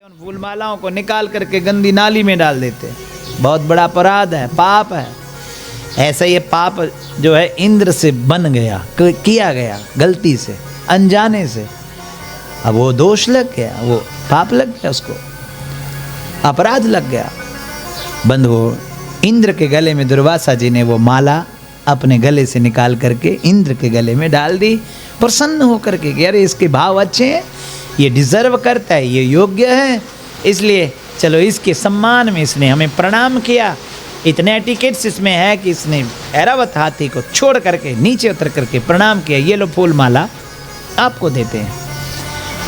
फूल मालाओं को निकाल करके गंदी नाली में डाल देते, बहुत बड़ा अपराध है, पाप है। ऐसा ये पाप जो है इंद्र से बन गया, किया गया गलती से, अनजाने से। अब वो दोष लग गया, वो पाप लग गया, उसको अपराध लग गया। बंधुओं, इंद्र के गले में दुर्वासा जी ने वो माला अपने गले से निकाल करके इंद्र के गले में डाल दी, प्रसन्न होकर के कि अरे इसके भाव अच्छे हैं, ये डिजर्व करता है, ये योग्य है, इसलिए चलो इसके सम्मान में इसने हमें प्रणाम किया। इतने एटिकेट्स इसमें है कि इसने ऐरावत हाथी को छोड़ करके नीचे उतर करके प्रणाम किया। ये लो फूल माला आपको देते हैं।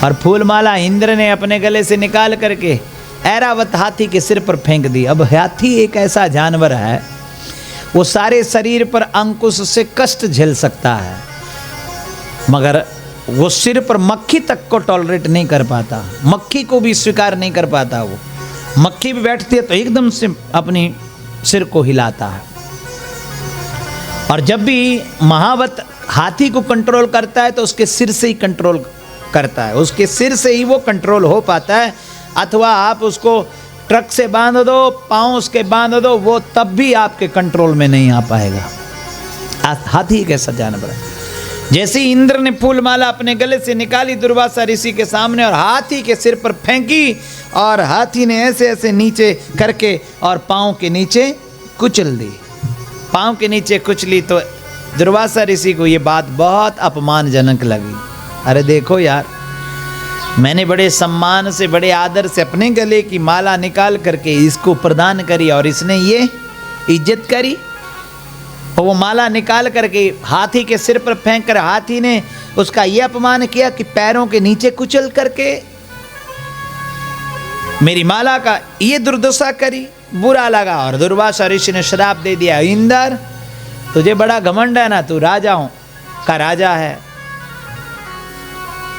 और फूल माला इंद्र ने अपने गले से निकाल करके ऐरावत हाथी के सिर पर फेंक दी। अब हाथी एक ऐसा जानवर है, वो सारे शरीर पर अंकुश से कष्ट झेल सकता है, मगर वो सिर पर मक्खी तक को टॉलरेट नहीं कर पाता, मक्खी को भी स्वीकार नहीं कर पाता। वो मक्खी भी बैठती है तो एकदम से अपनी सिर को हिलाता है। और जब भी महावत हाथी को कंट्रोल करता है तो उसके सिर से ही कंट्रोल करता है, उसके सिर से ही वो कंट्रोल हो पाता है। अथवा आप उसको ट्रक से बांध दो, पाँव उसके बांध दो, वो तब भी आपके कंट्रोल में नहीं आ पाएगा। हाथी एक ऐसा जानवर है। जैसे ही इंद्र ने फूल माला अपने गले से निकाली दुर्वासा ऋषि के सामने और हाथी के सिर पर फेंकी, और हाथी ने ऐसे ऐसे नीचे करके और पाँव के नीचे कुचल दी, पाँव के नीचे कुचली। तो दुर्वासा ऋषि को ये बात बहुत अपमानजनक लगी। अरे देखो यार, मैंने बड़े सम्मान से, बड़े आदर से अपने गले की माला निकाल करके इसको प्रदान करी और इसने ये इज्जत करी। और वो माला निकाल करके हाथी के सिर पर फेंक कर हाथी ने उसका ये अपमान किया कि पैरों के नीचे कुचल करके मेरी माला का ये दुर्दशा करी, बुरा लगा। और दुर्वासा ऋषि ने श्राप दे दिया, इंद्र तुझे बड़ा घमंड है ना, तू राजाओं का राजा है,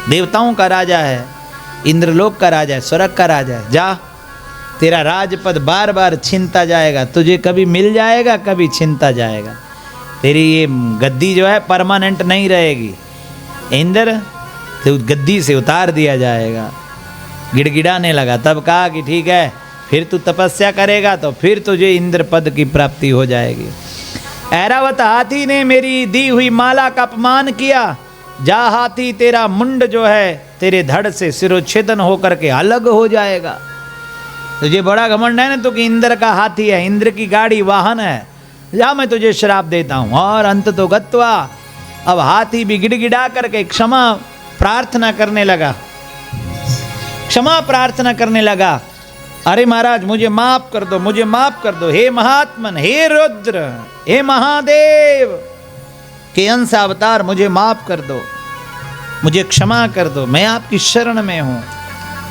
देवताओं का राजा है, इंद्रलोक का राजा है, स्वर्ग का राजा है, जा तेरा राजपद बार बार छीनता जाएगा, तुझे कभी मिल जाएगा, कभी छीनता जाएगा। तेरी ये गद्दी जो है परमानेंट नहीं रहेगी, इंद्र तो गद्दी से उतार दिया जाएगा। गिड़गिड़ाने लगा। तब कहा कि ठीक है, फिर तू तपस्या करेगा तो फिर तुझे इंद्र पद की प्राप्ति हो जाएगी। ऐरावत हाथी ने मेरी दी हुई माला का अपमान किया, जा हाथी तेरा मुंड जो है तेरे धड़ से सिरोच्छेदन होकर के अलग हो जाएगा। तुझे बड़ा घमंड है ना, तो कि इंद्र का हाथी है, इंद्र की गाड़ी वाहन है, जा मैं तुझे श्राप देता हूँ। और अंत तो गत्वा, अब हाथी भी गिड़गिड़ा करके क्षमा प्रार्थना करने लगा, क्षमा प्रार्थना करने लगा। अरे महाराज मुझे माफ कर दो, मुझे माफ कर दो, हे महात्मन, हे रुद्र, हे महादेव के अंश अवतार, मुझे माफ कर दो, मुझे क्षमा कर दो, मैं आपकी शरण में हूँ।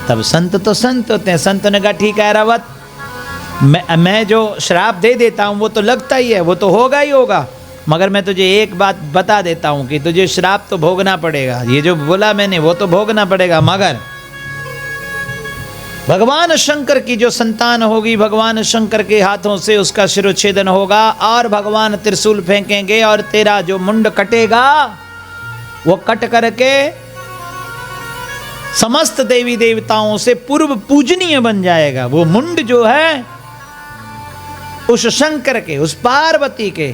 तब संत तो संत होते हैं, संत ने कहा ठीक है ऐरावत, मैं जो श्राप दे देता हूँ वो तो लगता ही है, वो तो होगा ही होगा, मगर मैं तुझे एक बात बता देता हूँ कि तुझे श्राप तो भोगना पड़ेगा, ये जो बोला मैंने वो तो भोगना पड़ेगा, मगर भगवान शंकर की जो संतान होगी, भगवान शंकर के हाथों से उसका शिरोच्छेदन होगा और भगवान त्रिशूल फेंकेंगे और तेरा जो मुंड कटेगा वो कट करके समस्त देवी देवताओं से पूर्व पूजनीय बन जाएगा। वो मुंड जो है उस शंकर के, उस पार्वती के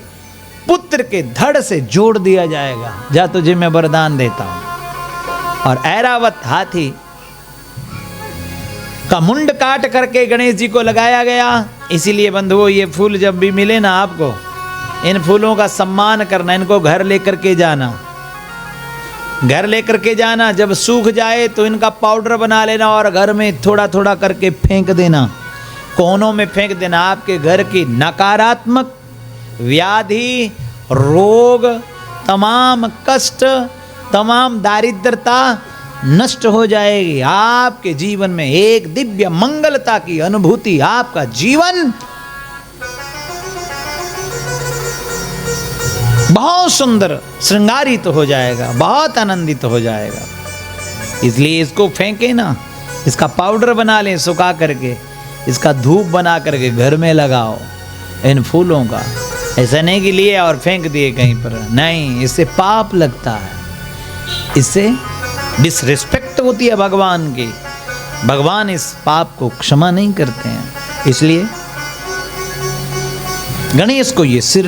पुत्र के धड़ से जोड़ दिया जाएगा। जा तुझे मैं वरदान देता हूं। और ऐरावत हाथी का मुंड काट करके गणेश जी को लगाया गया। इसीलिए बंधुओं, ये फूल जब भी मिले ना आपको, इन फूलों का सम्मान करना, इनको घर लेकर के जाना, घर लेकर के जाना। जब सूख जाए तो इनका पाउडर बना लेना और घर में थोड़ा थोड़ा करके फेंक देना, कोनों में फेंक देना। आपके घर की नकारात्मक व्याधि, रोग, तमाम कष्ट, तमाम दारिद्रता नष्ट हो जाएगी। आपके जीवन में एक दिव्य मंगलता की अनुभूति, आपका जीवन बहुत सुंदर श्रृंगारित हो जाएगा, बहुत आनंदित हो जाएगा। इसलिए इसको फेंके ना, इसका पाउडर बना लें सुखा करके, इसका धूप बना करके घर में लगाओ इन फूलों का। ऐसा नहीं कि लिए और फेंक दिए कहीं पर, नहीं, इससे पाप लगता है, इससे डिसरिस्पेक्ट होती है भगवान की। भगवान इस पाप को क्षमा नहीं करते हैं। इसलिए गणेश को ये सिर